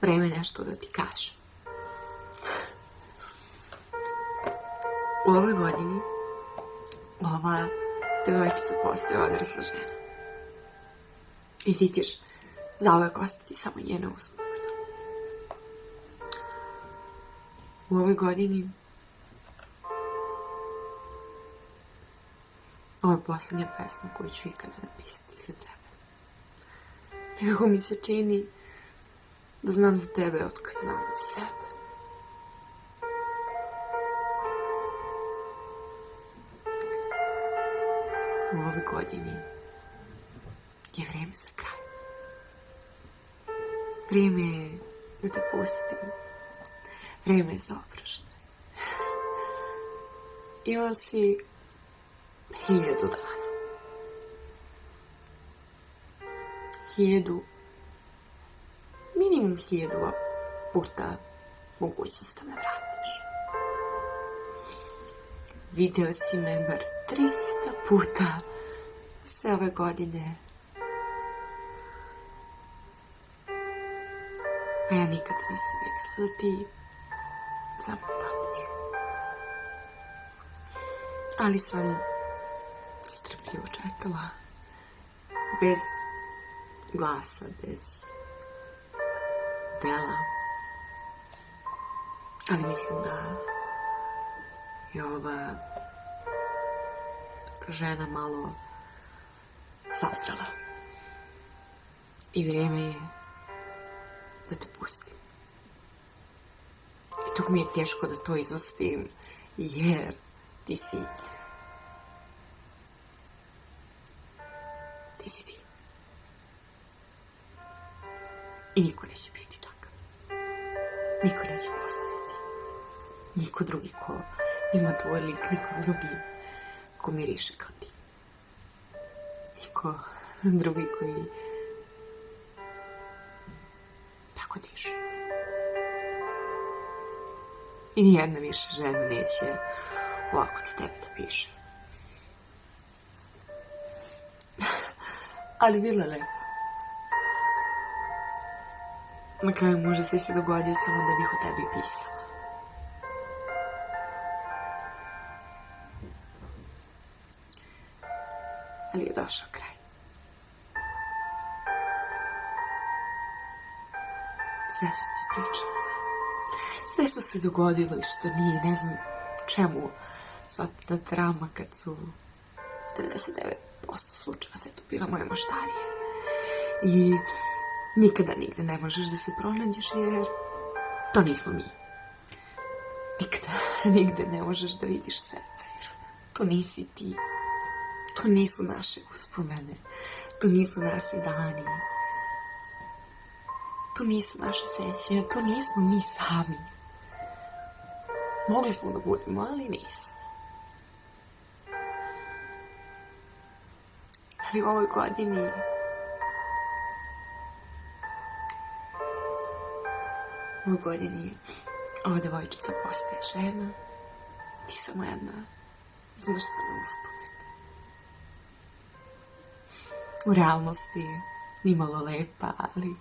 vreme nešto da ti kažem. U ovoj godini ova devojčica postaje odrasla žena. I ti ćeš zauvek ostati samo njena uspomena. U ovoj godini ovo je poslednja pesma koju ću ikada napisati za tebe. Nekako mi se čini da znam za tebe otkad znam za sebe. U ovoj godini je vreme za kraj. Vreme je da te pustim. Vreme je za oproštaj. Imao si 1000 dana. 1000 puta mogućnost da me vratiš. Video si me bar 300 puta sve ove godine. A ja nikada nisam vidjela da ti samo patiš. Ali sam strpljivo čekala. Bez glasa, bez dela. Ali mislim da je ova žena malo sazrela. I vrijeme je da te pustim. I tako mi je teško da to izostim, jer ti si ti. I niko neće biti takav. Niko neće postojati. Niko drugi ko ima tvoj lik, niko drugi ko miriše kao ti. Niko drugi koji tako diše. I nijedna više žena neće ovako za tebe da piše. Ali bilo je lepo. Na kraju možda se dogodio samo da bih o tebi pisala. Ali je došao kraj. Sve sam ispričala. Sve što se dogodilo i što nije, ne znam čemu, sva ta drama kad su 99% slučajeva sve to bila moje maštarije. I nikada nigde ne možeš da se pronađeš jer to nismo mi. Nikada nigde ne možeš da vidiš sebe jer to nisi ti. To nisu naše uspomene. To nisu naši dani. To nisu naše sećanja. To nismo mi sami. Mogli smo da budemo, ali nismo. Ali u ovoj godini ova devojčica postaje žena. Ti samo jedna izmaštana uspomena. U realnosti nimalo lepa, ali